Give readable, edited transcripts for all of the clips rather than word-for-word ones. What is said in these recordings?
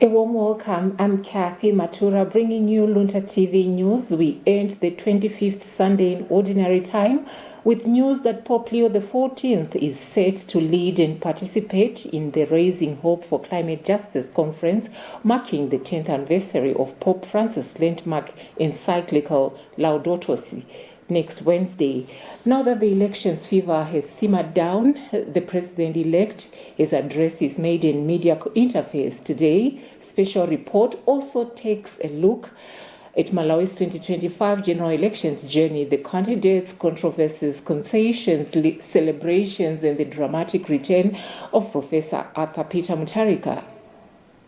A warm welcome. I'm Kathy Matura bringing you Luntha TV News. We end the 25th Sunday in Ordinary Time with news that Pope Leo XIV is set to lead and participate in the Raising Hope for Climate Justice conference marking the 10th anniversary of Pope Francis' landmark encyclical Laudato Si next Wednesday. Now that the elections fever has simmered down, the president-elect has addressed his maiden media interface today. Special report also takes a look at Malawi's 2025 general elections journey, the candidates, controversies, concessions, celebrations, and the dramatic return of Professor Arthur Peter Mutharika.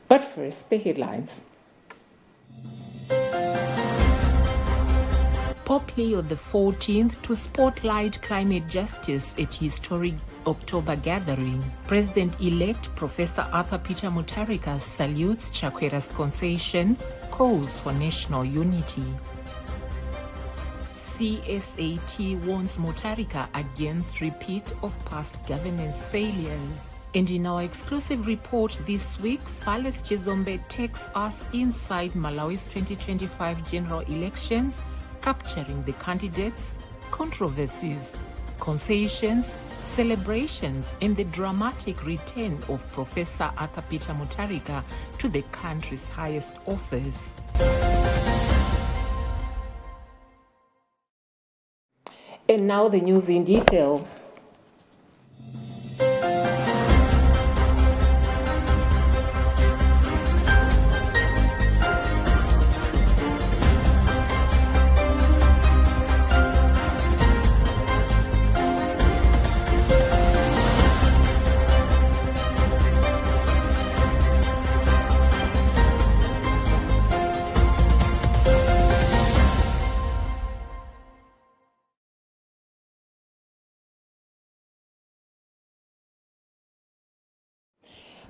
But first, the headlines. Pope Leo XIV to spotlight climate justice at historic October gathering. President-elect Professor Arthur Peter Mutharika salutes Chakwera's concession, calls for national unity. CSAT warns Mutharika against repeat of past governance failures. And in our exclusive report this week, Fales Chizombe takes us inside Malawi's 2025 general elections, capturing the candidates, controversies, concessions, celebrations, and the dramatic return of Professor Arthur Peter Mutharika to the country's highest office. And now the news in detail.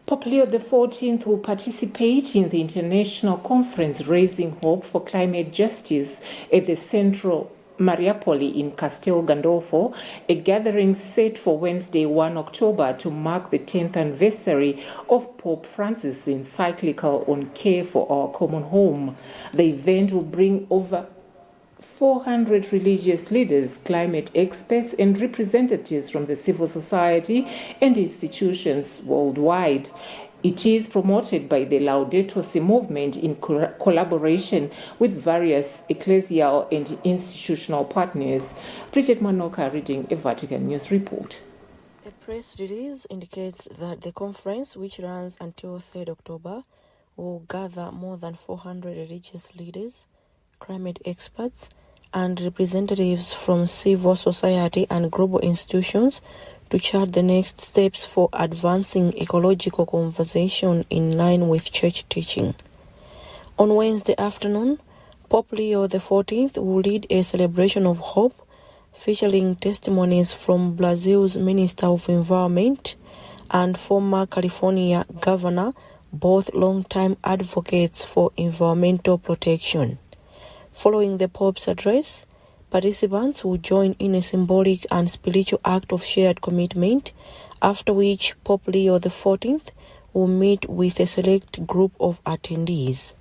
Pope Leo XIV will participate in the international conference Raising Hope for Climate Justice at the Central Mariupoli in Castel Gandolfo, a gathering set for Wednesday, 1 October, to mark the 10th anniversary of Pope Francis' encyclical on care for our common home. The event will bring over 400 religious leaders, climate experts, and representatives from the civil society and institutions worldwide. It is promoted by the Laudato Si movement in collaboration with various ecclesial and institutional partners. Bridget Manoka reading a Vatican News report. A press release indicates that the conference, which runs until 3rd October, will gather more than 400 religious leaders, climate experts, and representatives from civil society and global institutions to chart the next steps for advancing ecological conversation in line with church teaching. On Wednesday afternoon, Pope Leo XIV will lead a celebration of hope featuring testimonies from Brazil's Minister of Environment and former California Governor, both longtime advocates for environmental protection. Following the Pope's address, participants will join in a symbolic and spiritual act of shared commitment, after which Pope Leo XIV will meet with a select group of attendees.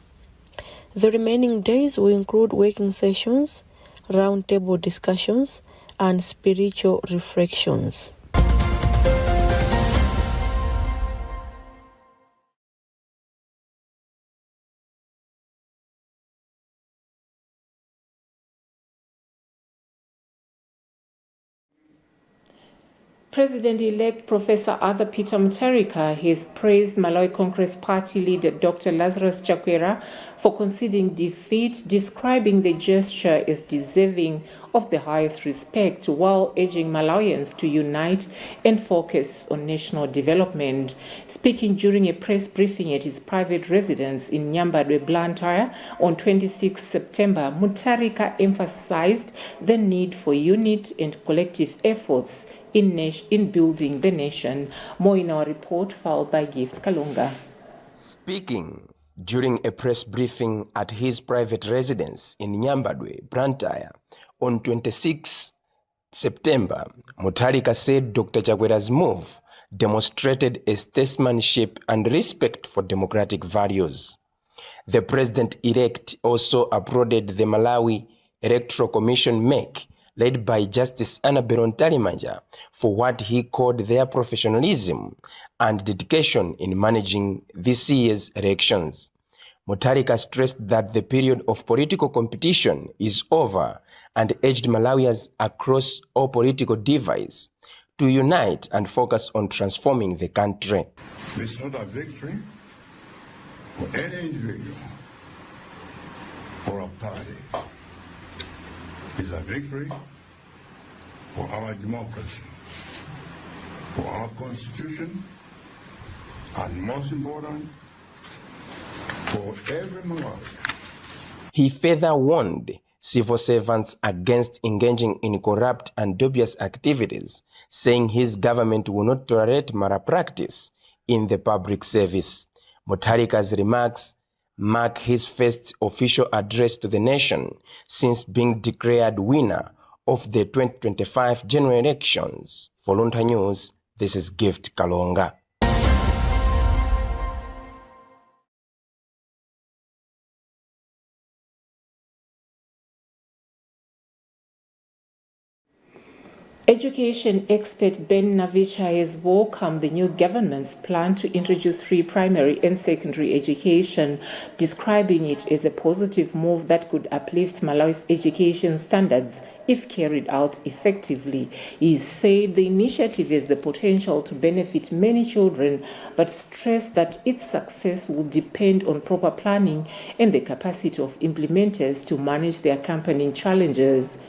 The remaining days will include working sessions, roundtable discussions, and spiritual reflections. President-elect Professor Arthur Peter Mutharika has praised Malawi Congress Party leader Dr. Lazarus Chakwera for conceding defeat, describing the gesture as deserving of the highest respect, while urging Malawians to unite and focus on national development. Speaking during a press briefing at his private residence in Nyambadwe, Blantyre, on 26 September, Mutharika emphasized the need for unity and collective efforts in building the nation. More in our report filed by Gift Kalunga. Speaking during a press briefing at his private residence in Nyambadwe, Blantyre, on 26 September, Mutharika said Dr. Chakwera's move demonstrated a statesmanship and respect for democratic values. The president-elect also applauded the Malawi Electoral Commission MEC, led by Justice Annabel Ntalimanja, for what he called their professionalism and dedication in managing this year's elections. Mutharika stressed that the period of political competition is over and urged Malawians across all political divides to unite and focus on transforming the country. It's not a victory for any individual or a party. It's a victory for our democracy, for our constitution, and most important, for every Malawian. He further warned civil servants against engaging in corrupt and dubious activities, saying his government will not tolerate malpractice in the public service. Mutharika's remarks mark his first official address to the nation since being declared winner of the 2025 general elections. For Luntha News, this is Gift Kalonga. Education expert Ben Navicha has welcomed the new government's plan to introduce free primary and secondary education, describing it as a positive move that could uplift Malawi's education standards if carried out effectively. He said the initiative has the potential to benefit many children, but stressed that its success will depend on proper planning and the capacity of implementers to manage the accompanying challenges.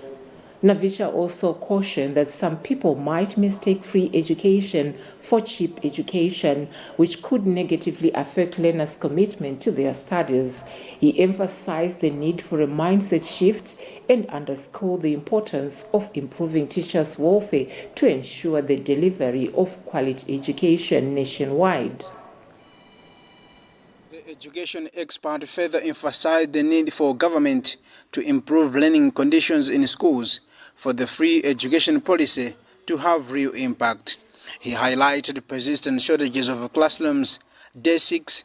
Navicha also cautioned that some people might mistake free education for cheap education, which could negatively affect learners' commitment to their studies. He emphasized the need for a mindset shift and underscored the importance of improving teachers' welfare to ensure the delivery of quality education nationwide. The education expert further emphasized the need for government to improve learning conditions in schools for the free education policy to have real impact. He highlighted persistent shortages of classrooms, desks,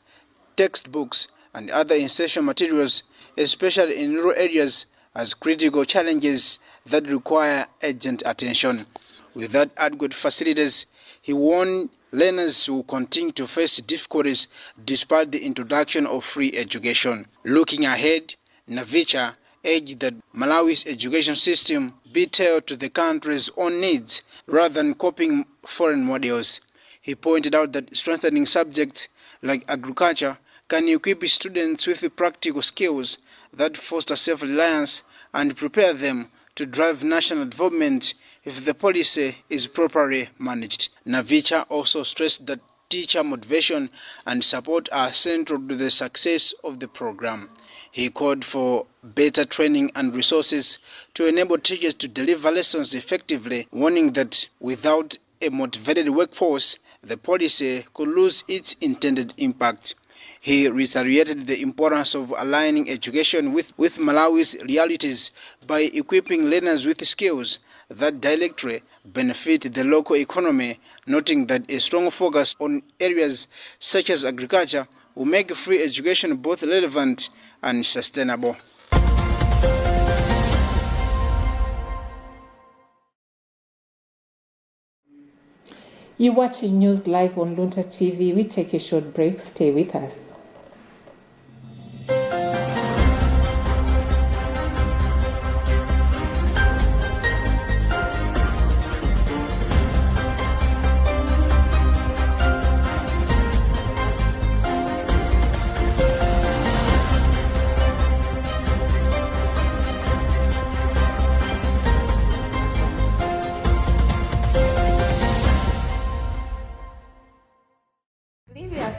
textbooks, and other essential materials, especially in rural areas, as critical challenges that require urgent attention. Without adequate facilities, he warned learners will continue to face difficulties despite the introduction of free education. Looking ahead, Navicha urged that Malawi's education system be tailored to the country's own needs rather than copying foreign models. He pointed out that strengthening subjects like agriculture can equip students with practical skills that foster self-reliance and prepare them to drive national development if the policy is properly managed. Navicha also stressed that teacher motivation and support are central to the success of the program. He called for better training and resources to enable teachers to deliver lessons effectively, warning that without a motivated workforce, the policy could lose its intended impact. He reiterated the importance of aligning education with Malawi's realities by equipping learners with skills that directly benefit the local economy, noting that a strong focus on areas such as agriculture will make free education both relevant and sustainable. You're watching News Live on Luntha TV. We take a short break. Stay with us.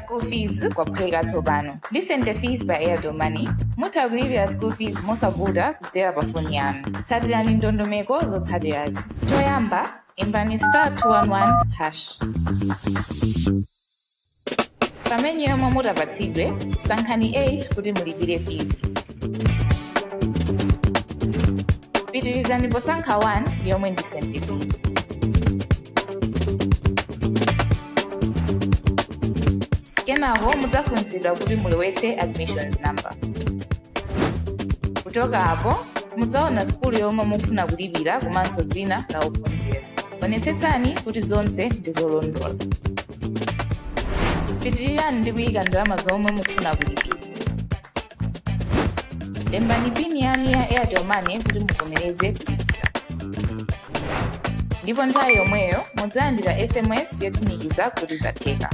School fees kwa kuhega tobano. Listen to fees by Airdo Money. Muta kulipia school fees mosavuda kudzera pafoni yanu. Tsatirani ndondomeko zotsatirazi. Choyamba, imbani *211#. Pamene yomwe mutapatsidwe, sankhani 8 kuti mulipire fees. Pitirizani posankha 1 yomwe ndi senti fees. kenako mudzafunsidwa kuti mulowetse admissions number. Kuchoka hapo mudzaona skulu yomwe mukufuna kulipira komanso dzina la ophunzira. Onetsetsani kuti zonse ndizolondola. Pitirirani ndi kuyika ndalama zomwe mukufuna kulipira. Lembani pini yanu ya Airtel Money kuti muvomereze kulipira. Ndipo nthawi yomweyo mudzalandira SMS yotsimikiza kuti zatheka.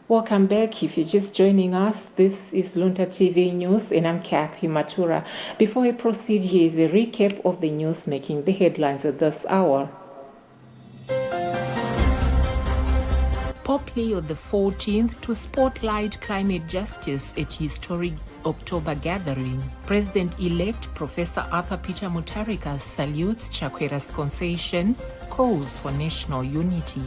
Welcome back. If you're just joining us, this is Luntha TV News and I'm Kathy Matura. Before we proceed, here is a recap of the news making the headlines at this hour. Pope Leo XIV to spotlight climate justice at historic October gathering. President-elect Professor Arthur Peter Mutharika salutes Chakwera's concession, calls for national unity.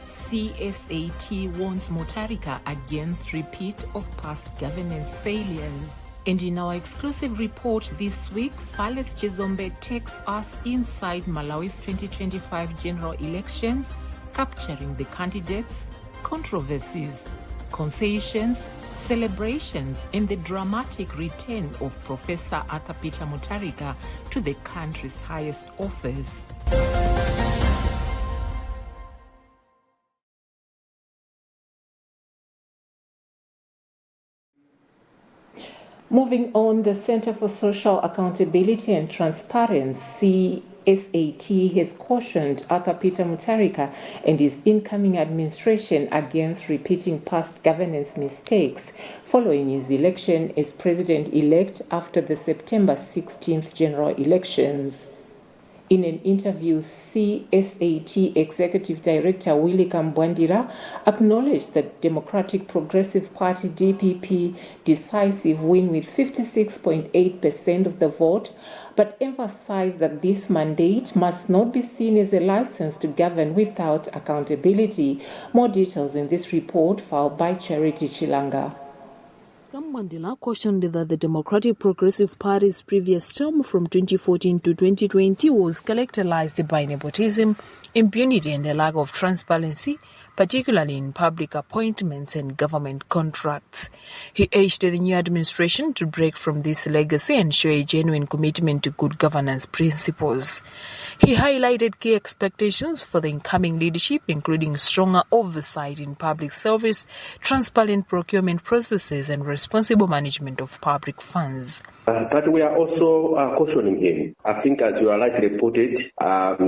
CSAT warns Mutharika against repeat of past governance failures. And in our exclusive report this week, Fales Chizombe takes us inside Malawi's 2025 general elections, capturing the candidates, controversies, concessions, celebrations, and the dramatic return of Professor Arthur Peter Mutharika to the country's highest office. Moving on, the Center for Social Accountability and Transparency, CSAT, has cautioned Arthur Peter Mutharika and his incoming administration against repeating past governance mistakes following his election as president-elect after the September 16th general elections. In an interview, CSAT Executive Director Willie Kambwandira acknowledged that Democratic Progressive Party DPP decisive win with 56.8% of the vote, but emphasized that this mandate must not be seen as a license to govern without accountability. More details in this report filed by Charity Chilanga. Kambwandila cautioned that the Democratic Progressive Party's previous term from 2014 to 2020 was characterized by nepotism, impunity and a lack of transparency, particularly in public appointments and government contracts. He urged the new administration to break from this legacy and show a genuine commitment to good governance principles. He highlighted key expectations for the incoming leadership, including stronger oversight in public service, transparent procurement processes, and responsible management of public funds. But we are also cautioning him. I think, as you are rightly reported,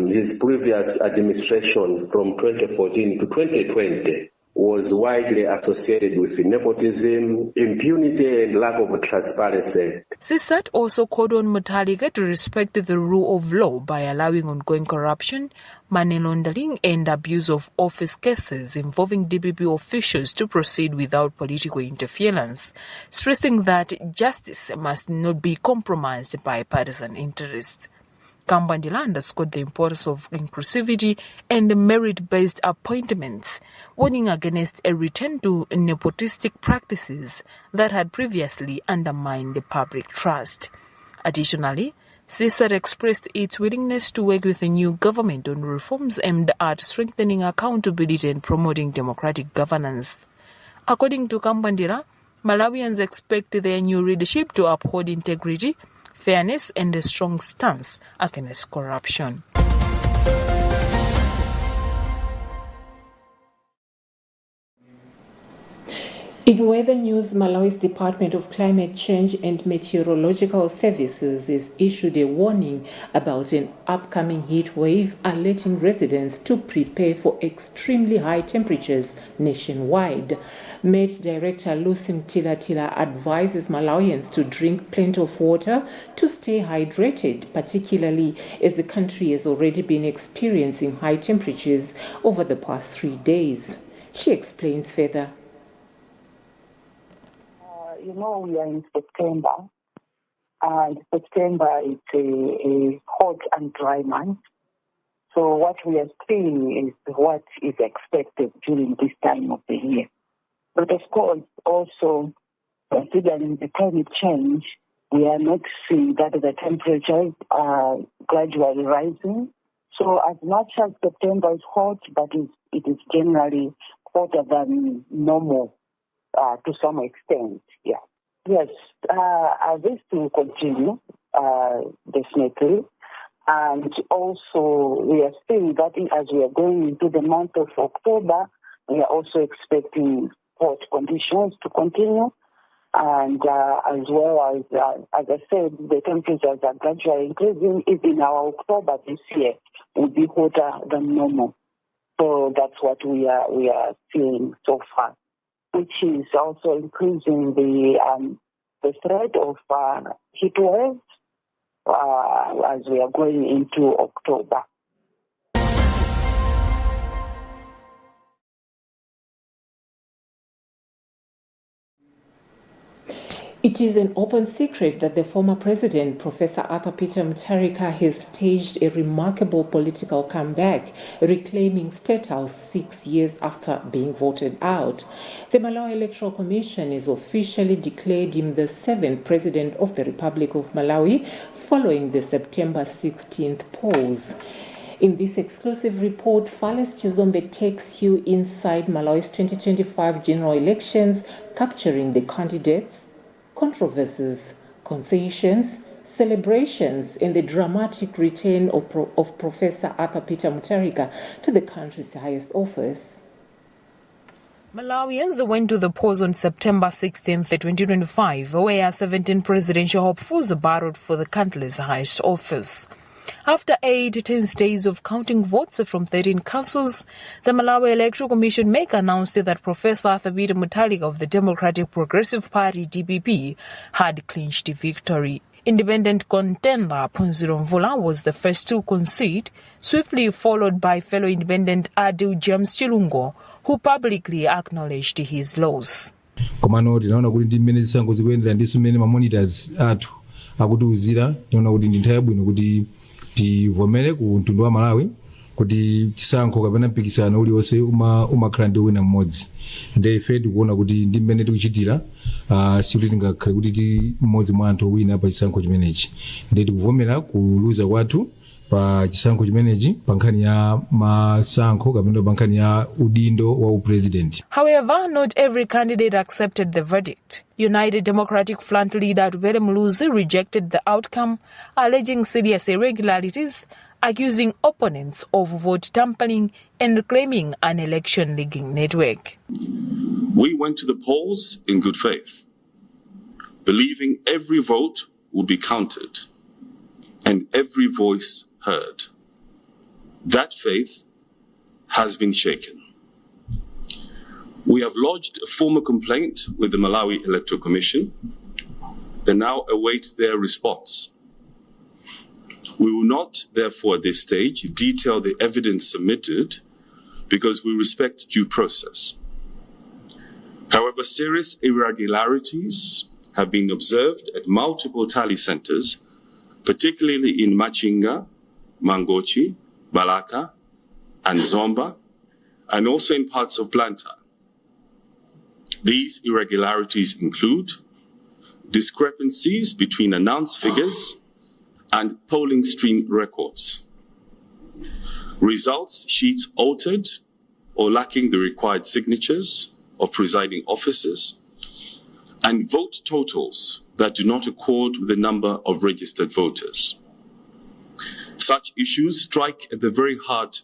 his previous administration from 2014 to 2020 was widely associated with nepotism, impunity, and lack of transparency. CSAT also called on Mutharika to respect the rule of law by allowing ongoing corruption, money laundering, and abuse of office cases involving DPP officials to proceed without political interference, stressing that justice must not be compromised by partisan interest. Kambwandila underscored the importance of inclusivity and merit-based appointments, warning against a return to nepotistic practices that had previously undermined the public trust. Additionally, CSAT expressed its willingness to work with the new government on reforms aimed at strengthening accountability and promoting democratic governance. According to Kambwandila, Malawians expect their new leadership to uphold integrity, fairness, and a strong stance against corruption. In weather news, Malawi's Department of Climate Change and Meteorological Services has issued a warning about an upcoming heat wave, alerting residents to prepare for extremely high temperatures nationwide. Met Director Lucy Mtilatila advises Malawians to drink plenty of water to stay hydrated, particularly as the country has already been experiencing high temperatures over the past 3 days. She explains further. We are in September, and September is a hot and dry month. So what we are seeing is what is expected during this time of the year. But of course, also considering the climate change, we are not seeing that the temperatures are gradually rising. So as much as September is hot, but it is generally hotter than normal. To some extent, yeah. Yes, this will continue, definitely. And also, we are seeing that as we are going into the month of October, we are also expecting hot conditions to continue. And as well as I said, the temperatures are gradually increasing. Even our October this year will be hotter than normal. So that's what we are seeing so far, which is also increasing the threat of heat waves as we are going into October. It is an open secret that the former president, Professor Arthur Peter Mutharika, has staged a remarkable political comeback, reclaiming State House 6 years after being voted out. The Malawi Electoral Commission has officially declared him the 7th president of the Republic of Malawi, following the September 16th polls. In this exclusive report, Fales Chizombe takes you inside Malawi's 2025 general elections, capturing the candidates, controversies, concessions, celebrations, and the dramatic return of Professor Arthur Peter Mutharika to the country's highest office. Malawians went to the polls on September 16, 2025, where 17 presidential hopefuls battled for the country's highest office. After 8 tense days of counting votes from 13 councils, the Malawi Electoral Commission announced that Professor Arthur Peter Mutharika of the Democratic Progressive Party (DPP) had clinched victory. Independent contender Phunziro Mvula was the first to concede, swiftly followed by fellow independent Adil James Chilungo, who publicly acknowledged his loss. Komano tinaona kuti ndi mmene zisankho zikuyendera ndiso mmene mamonitors athu akutiuzira, tinaona kuti ndi nthawi yabwino kuti tivomere ku mtundu wa Malawi kuti chisankho kapena mpikisano uliwonse umakhala ndi wina mmodzi. Nde ife tikuona kuti ndi mmene tikuchitira sikuti tingakhale kuti mmodzi mwa anthu wina pa chisankho chimenechi. Nde tikuvomera kuluza kwathu pa chisankho chimenechi pa nkhani ya masankho kapena pa nkhani ya udindo wa upresident. However, not every candidate accepted the verdict. United Democratic Front leader Tupele Muluzi rejected the outcome, alleging serious irregularities, accusing opponents of vote tampering and claiming an election rigging network. We went to the polls in good faith, believing every vote would be counted and every voice heard. That faith has been shaken. We have lodged a formal complaint with the Malawi Electoral Commission and now await their response. We will not, therefore, at this stage, detail the evidence submitted because we respect due process. However, serious irregularities have been observed at multiple tally centers, particularly in Machinga, Mangochi, Balaka, and Zomba, and also in parts of Luntha. These irregularities include discrepancies between announced figures and polling stream records, results sheets altered or lacking the required signatures of presiding officers, and vote totals that do not accord with the number of registered voters. Such issues strike at the very heart.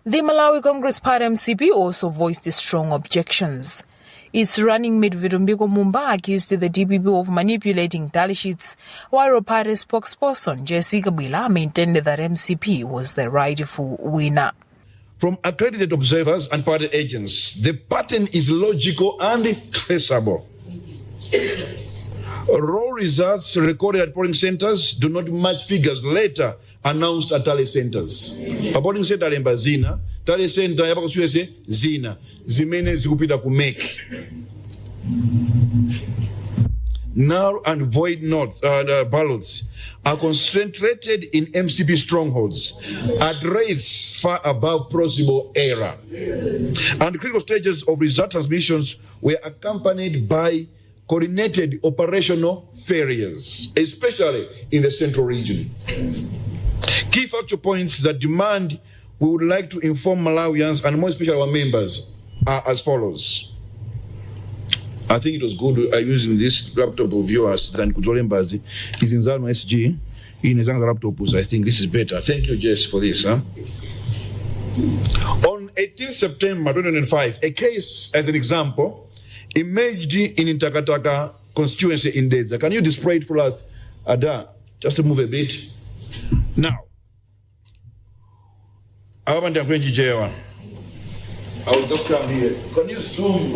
The Malawi Congress Party MCP also voiced strong objections. Its running mate Vitumbiko Mumba accused the DPP of manipulating tally sheets, while party spokesperson Jessica Bila maintained that MCP was the rightful winner. From accredited observers and party agents, the pattern is logical and traceable. Raw results recorded at polling centers do not match figures later announced at tally centers. A polling center lemba zina, tally center yapa kusuese zina, zimene zikupita ku make. Null and void ballots are concentrated in MCP strongholds at rates far above plausible error. And critical stages of result transmissions were accompanied by coordinated operational failures, especially in the central region. Key factual points that demand we would like to inform Malawians and more especially our members are as follows. I think it was good using this laptop of yours than Kuzolembazi. It's in Zalma SG. In the laptops, I think this is better. Thank you, Jess, for this. On 18 September 2005, a case, as an example, emerged in Takataka constituency in Deza. Can you display it for us, Ada? Just to move a bit. Now, I want to bring you one. I will just come here. Can you zoom?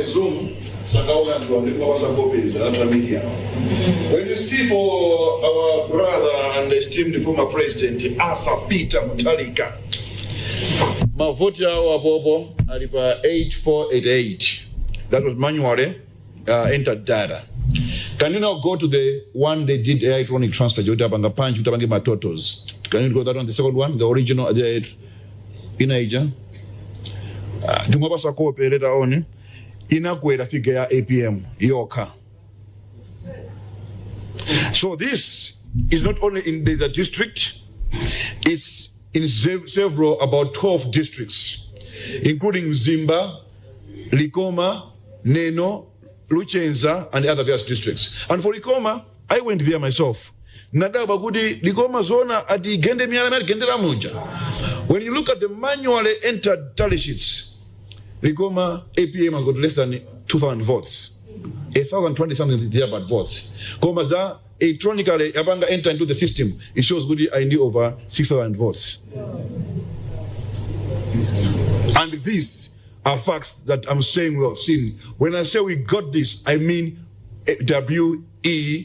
Zoom. When you see for our brother and esteemed former president Arthur Peter Mutharika, mavoti awo abobo alipa 8488. That was manually entered data. Can you now go to the one they did electronic transfer? Utabanga punch, utabangi matotos. Can you go that one? The second one, the original, the in Asia. Jumabasa kope later on. Inakwera figure ya APM yoka. So this is not only in the district, it's in several, about 12 districts, including Zimba, Likoma, Neno, Luchenza, and other various districts. And for Likoma, I went there myself. Nadaba Gudi, Likoma zona adi gende miyala gende ramuja. When you look at the manually entered tally sheets, Likoma APM has got less than 2,000 votes. 1,020 something thereabout votes. Komaza electronically Abanga enter into the system. It shows good ID over 6,000 votes. And these are facts that I'm saying we have seen. When I say we got this, I mean WEGOTTHIS.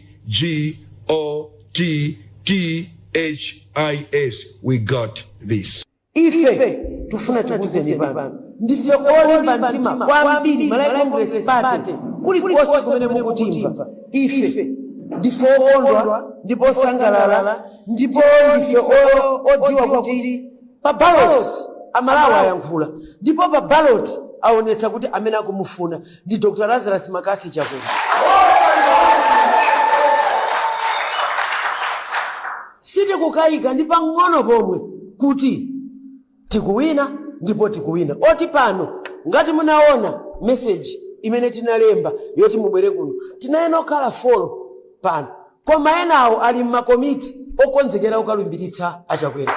We got this. Ife tufuna tukuze nibana. Ndife olemba ntima kwambiri Malawi Congress Party kuli kosi kumene mukutimva. Ife ndife ondwa ndipo sangalala ndipo ndife odziwa kuti pa ballot amalawi ayankhula ndipo pa ballot aonetsa kuti amene akumufuna ndi Dr. Lazarus Makathi Chakwera. Siti kukayika ndi pang'ono pomwe kuti tikuwina ndipo tikuwina. Oti pano ngati munaona message imene tinalemba yoti mubwere kuno tinayena okhala follow pano koma enawo ali m'makomiti okonzekera ukalumbiritsa Achakwera.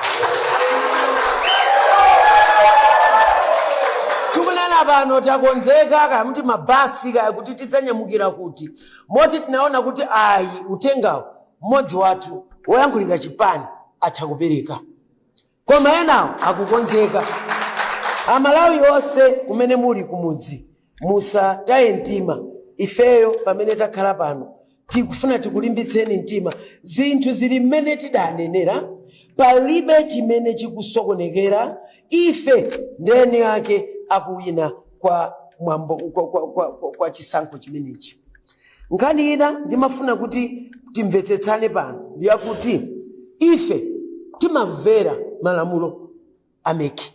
Tikunena pano takonzeka kaya kuti mabasi kaya kuti tidzanyamukira kuti moti tinaona kuti ayi utengawo mmodzi wathu woyankhulira chipani atha kupereka koma enawo akukonzeka. Amalawi onse kumene muli kumudzi musataye mtima. Ifeyo pamene takhala pano tikufuna tikulimbitseni mtima. Zinthu zili mmene tidanenera, palibe chimene chikusokonekera. Ife ndeni yake akuwina kwa mwambo kwa chisankho chimenechi. Nkhani ina ndimafuna kuti timvetsetsane pano ndiyakuti ife timamvera malamulo ameki.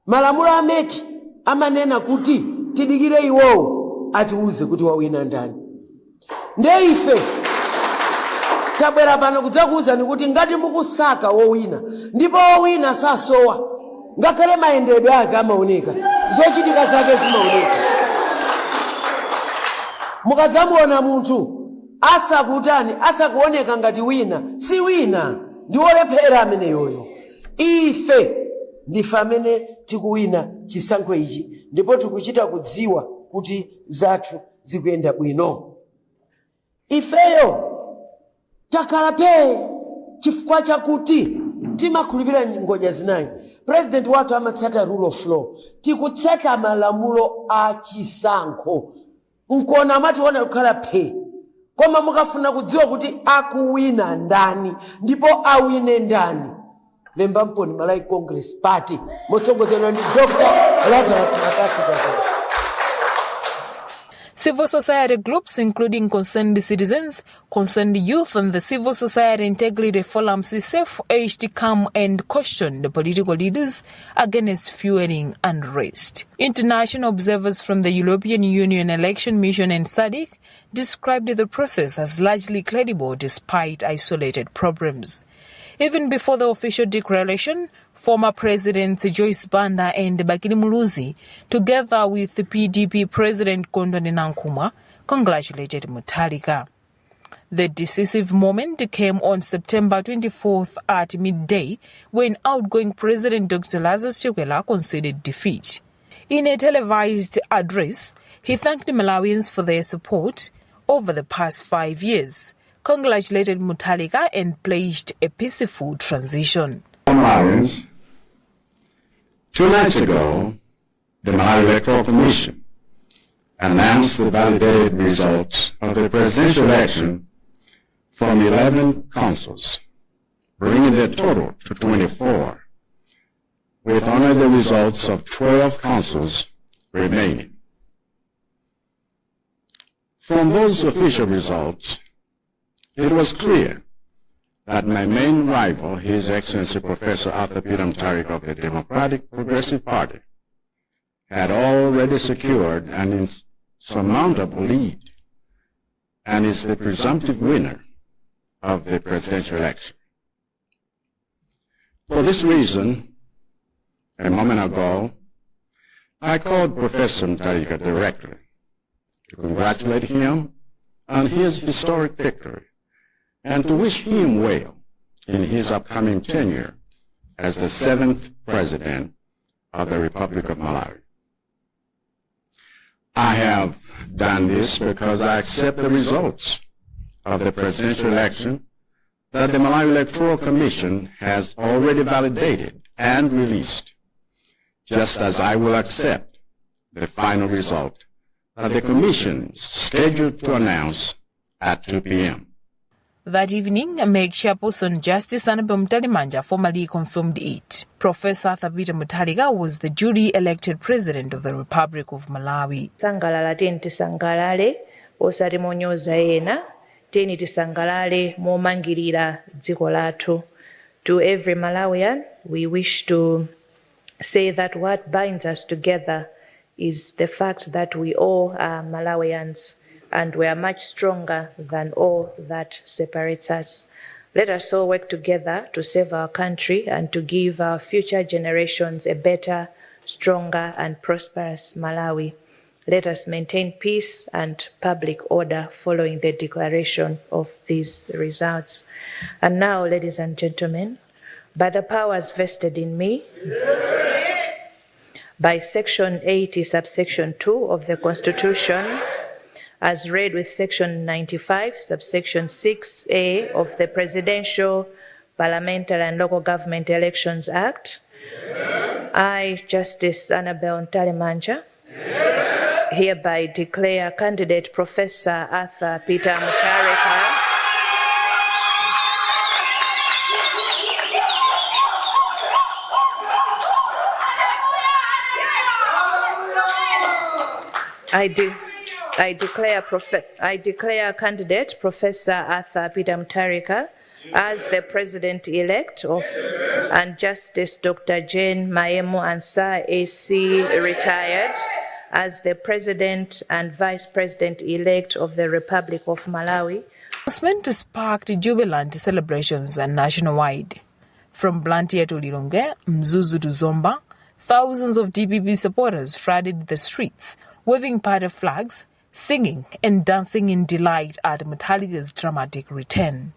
Malamulo ameki amanena kuti tidikire iwowo atiuze kuti wawina ndani. Nde ife tabwera pano kudzakuwuzani kuti ngati mukusaka wowina ndipo wowina sasowa ngakhale mayendedwe ake amaoneka, zochitika zake zimaoneka. Mukadzamuona munthu asakutani asakuoneka ngati wina si wina, ndi olephera ameneyoyo. Ife ndife amene tikuwina chisankho ichi ndipo tikuchita kudziwa kuti zathu zikuyenda bwino. Ifeyo takhala pee chifukwa chakuti timakhulupirira ngodya zinayi. President wathu amatsata rule of law, tikutsata malamulo a chisankho. Nkona amationa kukhala pee, koma mukafuna kudziwa kuti akuwina ndani ndipo awine ndani, lemba mponi Malawi Congress Party motsogozedwa ndi Dr. Lazarus Makasi. Civil society groups, including concerned citizens, concerned youth, and the Civil Society Integrity Forum CSF, urged to come and caution the political leaders against fueling unrest. International observers from the European Union Election Mission and SADC described the process as largely credible despite isolated problems. Even before the official declaration, former Presidents Joyce Banda and Bakili Muluzi, together with the PDP President Kondwani Nkrumah, congratulated Mutharika. The decisive moment came on September 24th at midday when outgoing President Dr. Lazarus Chakwera conceded defeat. In a televised address, he thanked Malawians for their support over the past 5 years, congratulated Mutharika and pledged a peaceful transition. Malawians, 2 nights ago, the Malawi Electoral Commission announced the validated results of the presidential election from 11 councils, bringing the total to 24, with only the results of 12 councils remaining. From those official results, it was clear that my main rival, His Excellency Professor Arthur Peter Mutharika of the Democratic Progressive Party, had already secured an insurmountable lead and is the presumptive winner of the presidential election. For this reason, a moment ago, I called Professor Mutharika directly to congratulate him on his historic victory and to wish him well in his upcoming tenure as the 7th President of the Republic of Malawi. I have done this because I accept the results of the presidential election that the Malawi Electoral Commission has already validated and released, just as I will accept the final result that the Commission is scheduled to announce at 2 p.m. That evening, Meg Chairperson Justice Annabel Mtalimanja formally confirmed it. Professor Arthur Peter Mutharika was the duly elected President of the Republic of Malawi. Sangalala teni tisangalale, osati monyoza ena, teni tisangalale momangirira dziko lathu. To every Malawian, we wish to say that what binds us together is the fact that we all are Malawians, and we are much stronger than all that separates us. Let us all work together to save our country and to give our future generations a better, stronger, and prosperous Malawi. Let us maintain peace and public order following the declaration of these results. And now, ladies and gentlemen, by the powers vested in me, by Section 80, subsection 2 of the Constitution, as read with Section 95, subsection 6A of the Presidential, Parliamentary and Local Government Elections Act, I, Justice Annabel Ntalimanja, hereby declare candidate Professor Arthur Peter Mutharika I declare candidate Professor Arthur Peter Mutharika as the President-elect of and Justice Dr. Jane Maemo Ansah AC retired as the President and Vice President-elect of the Republic of Malawi. The announcement sparked jubilant celebrations nationwide. From Blantyre to Lilongwe, Mzuzu to Zomba, thousands of DPP supporters flooded the streets, waving party flags, singing and dancing in delight at Mutharika's dramatic return.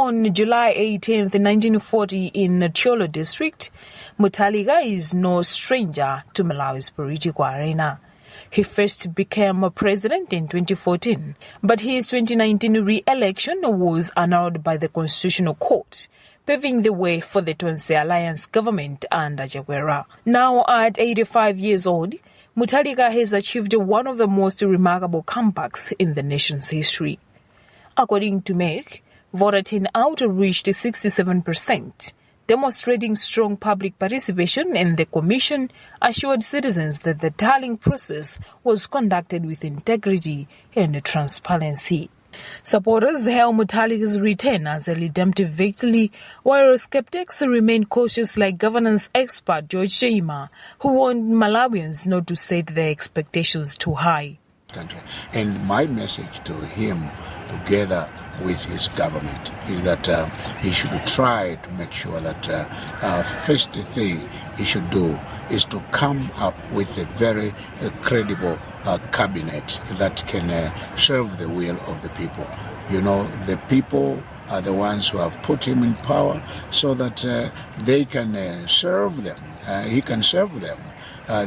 Born July 18, 1940 in Cholo district, Mutharika is no stranger to Malawi's political arena. He first became a president in 2014, but his 2019 re-election was annulled by the Constitutional Court, paving the way for the Tonse Alliance government under Chakwera. Now at 85 years old, Mutharika has achieved one of the most remarkable comebacks in the nation's history. According to MEC, voter turnout reached 67%, demonstrating strong public participation, and the Commission assured citizens that the tallying process was conducted with integrity and transparency. Supporters hail Mutharika's return as a redemptive victory, while skeptics remain cautious like governance expert George Sheima, who warned Malawians not to set their expectations too high. And my message to him, together with his government, is that he should try to make sure that first thing he should do is to come up with a very credible cabinet that can serve the will of the people. You know, the people are the ones who have put him in power so that they can serve them. He can serve them.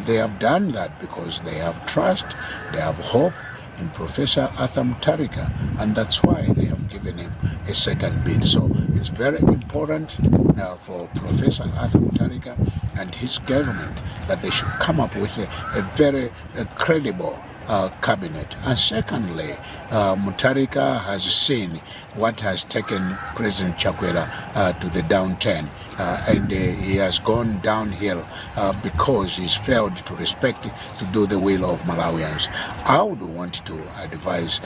They have done that because they have trust, they have hope in Professor Arthur Mutharika, and that's why they have given him a second bid. So it's very important now for Professor Arthur Mutharika and his government that they should come up with a very credible cabinet. And secondly, Mutharika has seen what has taken President Chakwera to the downturn. And he has gone downhill because he's failed to respect, to do the will of Malawians. I would want to advise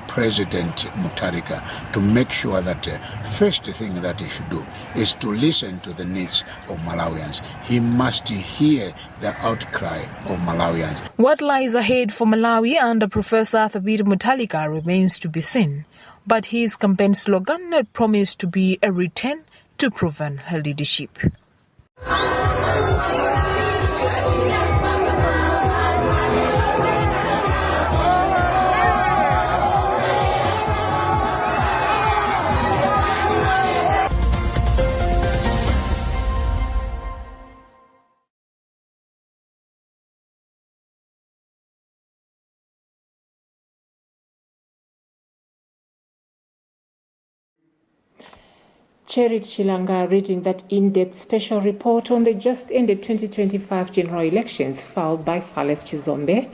President Mutharika to make sure that first thing that he should do is to listen to the needs of Malawians. He must hear the outcry of Malawians. What lies ahead for Malawi under Professor Arthur Mutharika remains to be seen, but his campaign slogan promised to be a return to proven leadership. Cherit Shilanga reading that in-depth special report on the just-ended 2025 general elections filed by Fales Chizombe.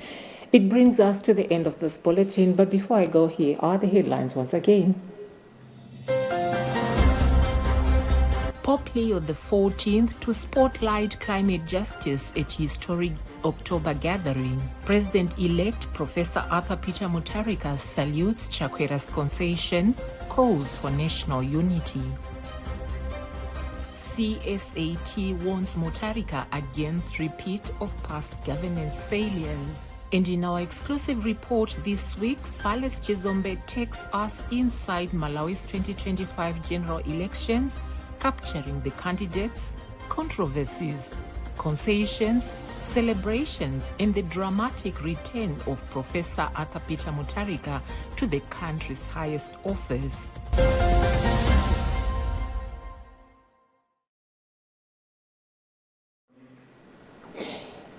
It brings us to the end of this bulletin, but before I go, here are the headlines once again. Pope Leo XIV to spotlight climate justice at historic October gathering. President-elect Professor Arthur Peter Mutharika salutes Chakwera's concession, calls for national unity. CSAT warns Mutharika against repeat of past governance failures. And in our exclusive report this week, Fales Chizombe takes us inside Malawi's 2025 general elections, capturing the candidates, controversies, concessions, celebrations, and the dramatic return of Professor Arthur Peter Mutharika to the country's highest office.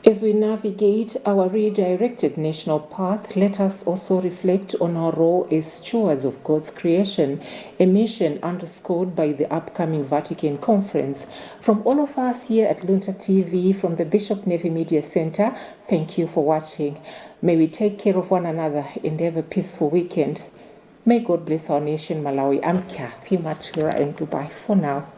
As we navigate our redirected national path, let us also reflect on our role as stewards of God's creation, a mission underscored by the upcoming Vatican Conference. From all of us here at Luntha TV, from the Bishop Navy Media Center, thank you for watching. May we take care of one another and have a peaceful weekend. May God bless our nation, Malawi. I'm Kathy Matura, and goodbye for now.